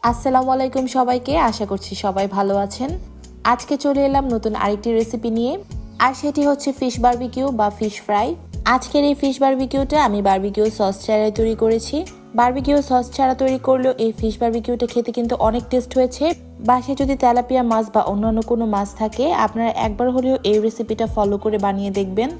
আসসালামু আলাইকুম সবাইকে, আশা করছি সবাই ভালো আছেন। আজকে চলে এলাম নতুন আরেকটি রেসিপি নিয়ে, আর সেটি হচ্ছে ফিশ বারবিকিউ বা ফিশ ফ্রাই। আজকের এই ফিশ বারবিকিউটা আমি বারবিকিউ সস ছাড়াই তৈরি করেছি। বারবিকিউ সস ছাড়া তৈরি করলেও এই ফিশ বারবিকিউটা খেতে কিন্তু অনেক টেস্ট হয়েছে। বাসায় যদি তেলাপিয়া মাছ বা অন্যান্য কোনো মাছ থাকে, আপনারা একবার হলেও এই রেসিপিটা ফলো করে বানিয়ে দেখবেন।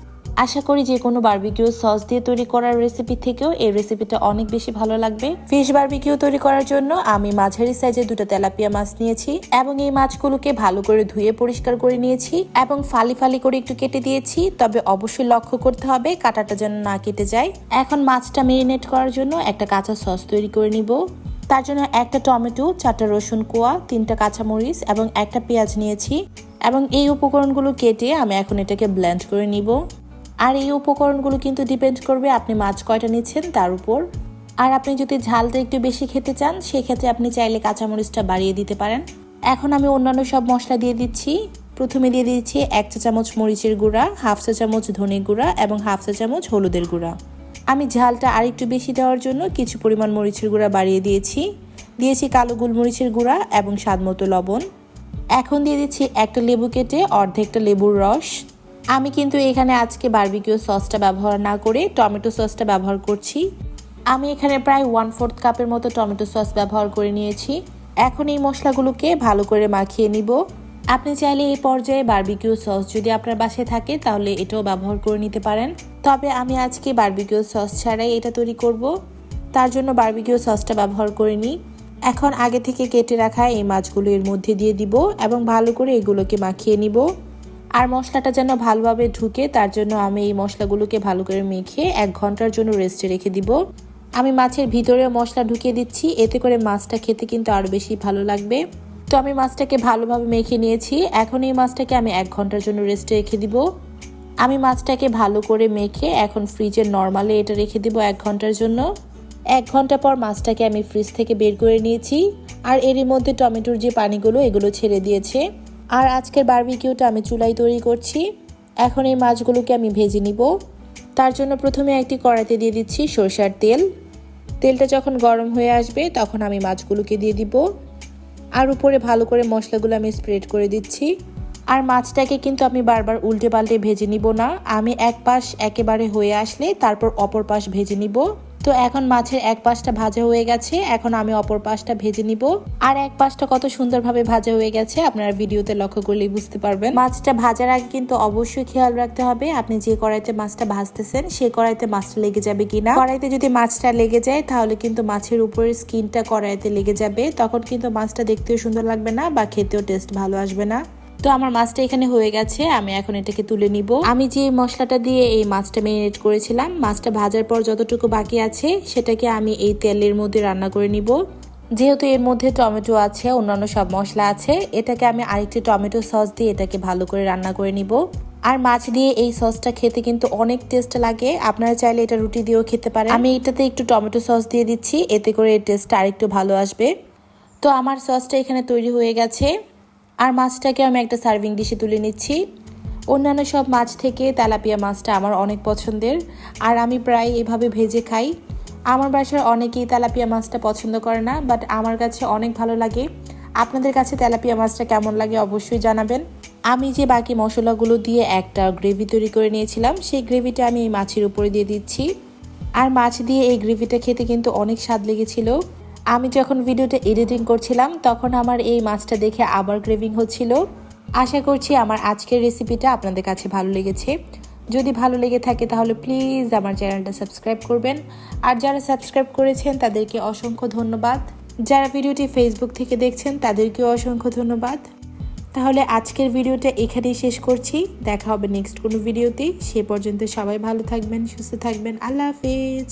আশা করি যে কোনো বারবিকিউ সস দিয়ে তৈরি করার রেসিপি থেকেও এই রেসিপিটা অনেক বেশি ভালো লাগবে। ফিশ বারবিকিউ তৈরি করার জন্য আমি মাঝারি সাইজের 2টা তেলাপিয়া মাছ নিয়েছি এবং এই মাছগুলোকে ভালো করে ধুয়ে পরিষ্কার করে নিয়েছি এবং ফালি ফালি করে একটু কেটে দিয়েছি। তবে অবশ্যই লক্ষ্য করতে হবে কাঁটাটা যেন না কেটে যায়। এখন মাছটা মেরিনেট করার জন্য একটা কাঁচা সস তৈরি করে নিব। তার জন্য একটা টমেটো, 4টা রসুন কোয়া, 3টা কাঁচামরিচ এবং একটা পেঁয়াজ নিয়েছি এবং এই উপকরণগুলো কেটে আমি এখন এটাকে ব্লেন্ড করে নিব। আর এই উপকরণগুলো কিন্তু ডিপেন্ড করবে আপনি মাছ কয়টা নিচ্ছেন তার উপর। আর আপনি যদি ঝালটা একটু বেশি খেতে চান, সেক্ষেত্রে আপনি চাইলে কাঁচামরিচটা বাড়িয়ে দিতে পারেন। এখন আমি অন্যান্য সব মশলা দিয়ে দিচ্ছি। প্রথমে দিয়ে দিচ্ছি 1 চা চামচ মরিচের গুঁড়া, 1/2 চা চামচ ধনে গুঁড়া এবং 1/2 চা চামচ হলুদের গুঁড়া। আমি ঝালটা আরেকটু বেশি দেওয়ার জন্য কিছু পরিমাণ মরিচের গুঁড়া বাড়িয়ে দিয়েছি কালো গোলমরিচের গুঁড়া এবং স্বাদমতো লবণ। এখন দিয়ে দিচ্ছি একটা লেবু কেটে অর্ধেকটা লেবুর রস। আমি কিন্তু এখানে আজকে বারবিকিউ সসটা ব্যবহার না করে টমেটো সসটা ব্যবহার করছি। আমি এখানে প্রায় 1/4 কাপের মতো টমেটো সস ব্যবহার করে নিয়েছি। এখন এই মশলাগুলোকে ভালো করে মাখিয়ে নিব। আপনি চাইলে এই পর্যায়ে বারবিকিউ সস যদি আপনার বাসায় থাকে তাহলে এটাও ব্যবহার করে নিতে পারেন। তবে আমি আজকে বারবিকিউ সস ছাড়াই এটা তৈরি করব, তার জন্য বারবিকিউ সসটা ব্যবহার করে নিই। এখন আগে থেকে কেটে রাখা এই মাছগুলো এর মধ্যে দিয়ে দিব এবং ভালো করে এগুলোকে মাখিয়ে নিব। আর মশলাটা যেন ভালোভাবে ঢুকে তার জন্য আমি এই মশলাগুলোকে ভালো করে মেখে 1 ঘন্টার জন্য রেস্টে রেখে দিব। আমি মাছের ভিতরে মশলা ঢুকিয়ে দিচ্ছি, এতে করে মাছটা খেতে কিন্তু আরো বেশি ভালো লাগবে। তো আমি মাছটাকে ভালোভাবে মেখে নিয়েছি। এখন এই মাছটাকে আমি 1 ঘন্টার জন্য রেস্টে রেখে দিব। আমি মাছটাকে ভালো করে মেখে এখন ফ্রিজের নর্মালে এটা রেখে দিব 1 ঘন্টার জন্য। 1 ঘন্টা পর মাছটাকে আমি ফ্রিজ থেকে বের করে নিয়েছি। আর এরই মধ্যে টমেটোর যে পানিগুলো এগুলো ছেড়ে দিয়েছে। আর আজকের বারবিকিউটা আমি চুলায় তৈরি করছি। এখন এই মাছগুলোকে আমি ভেজে নিব। তার জন্য প্রথমে একটি কড়াইতে দিয়ে দিচ্ছি সরষের তেল। তেলটা যখন গরম হয়ে আসবে তখন আমি মাছগুলোকে দিয়ে দিব। আর উপরে ভালো করে মশলাগুলো আমি স্প্রেড করে দিচ্ছি। আর মাছটাকে কিন্তু আমি বারবার উল্টে পাল্টে ভেজে নিব না। আমি এক পাশ একেবারে হয়ে আসলে তারপর অপর পাশ ভেজে নিব। তো এখন মাছের এক পাশটা ভাজা হয়ে গেছে, এখন আমি অপর পাশটা ভেজে নিব। আর এক পাশটা কত সুন্দরভাবে ভাজা হয়ে গেছে আপনারা ভিডিওতে লক্ষ্য করলেই বুঝতে পারবেন। মাছটা ভাজার আগে কিন্তু অবশ্যই খেয়াল রাখতে হবে আপনি যে কড়াইতে মাছটা ভাজতেছেন সেই কড়াইতে মাছটা লেগে যাবে কিনা। কড়াইতে যদি মাছটা লেগে যায় তাহলে কিন্তু মাছের উপরের স্কিনটা কড়াইতে লেগে যাবে, তখন কিন্তু মাছটা দেখতেও সুন্দর লাগবে না বা খেতেও টেস্ট ভালো আসবে না। তো আমার মাছটা এখানে হয়ে গেছে, আমি এখন এটাকে তুলে নিব। আমি যে মশলাটা দিয়ে এই মাছটা মেরিনেট করেছিলাম, মাছটা ভাজার পর যতটুকু বাকি আছে সেটাকে আমি এই তেলের মধ্যে রান্না করে নিব। যেহেতু এর মধ্যে টমেটো আছে, অন্যান্য সব মশলা আছে, এটাকে আমি আরেকটি টমেটো সস দিয়ে এটাকে ভালো করে রান্না করে নিব। আর মাছ দিয়ে এই সসটা খেতে কিন্তু অনেক টেস্ট লাগে, আপনারা চাইলে এটা রুটি দিয়েও খেতে পারেন। আমি এটাতে একটু টমেটো সস দিয়ে দিচ্ছি, এতে করে এর টেস্টটা আরেকটু ভালো আসবে। তো আমার সসটা এখানে তৈরি হয়ে গেছে। আর মাছটাকে আমি একটা সার্ভিং ডিশে তুলে নিচ্ছি। অন্যান্য সব মাছ থেকে তেলাপিয়া মাছটা আমার অনেক পছন্দের, আর আমি প্রায় এভাবে ভেজে খাই। আমার বাসার অনেকেই তেলাপিয়া মাছটা পছন্দ করে না, বাট আমার কাছে অনেক ভালো লাগে। আপনাদের কাছে তেলাপিয়া মাছটা কেমন লাগে অবশ্যই জানাবেন। আমি যে বাকি মশলাগুলো দিয়ে একটা গ্রেভি তৈরি করে নিয়েছিলাম, সেই গ্রেভিটা আমি এই মাছের উপরে দিয়ে দিচ্ছি। আর মাছ দিয়ে এই গ্রেভিটা খেতে কিন্তু অনেক স্বাদ লেগেছিল। আমি যখন ভিডিওটা এডিটিং করছিলাম তখন আমার এই মাছটা দেখে আবার ক্রেভিং হচ্ছিল। আশা করছি আমার আজকের রেসিপিটা আপনাদের কাছে ভালো লেগেছে। যদি ভালো লেগে থাকে তাহলে প্লিজ আমার চ্যানেলটা সাবস্ক্রাইব করবেন। আর যারা সাবস্ক্রাইব করেছেন তাদেরকে অসংখ্য ধন্যবাদ। যারা ভিডিওটি ফেসবুক থেকে দেখছেন তাদেরকেও অসংখ্য ধন্যবাদ। তাহলে আজকের ভিডিওটা এখানেই শেষ করছি। দেখা হবে নেক্সট কোনো ভিডিওতে। সে পর্যন্ত সবাই ভালো থাকবেন, সুস্থ থাকবেন। আল্লাহ হাফেজ।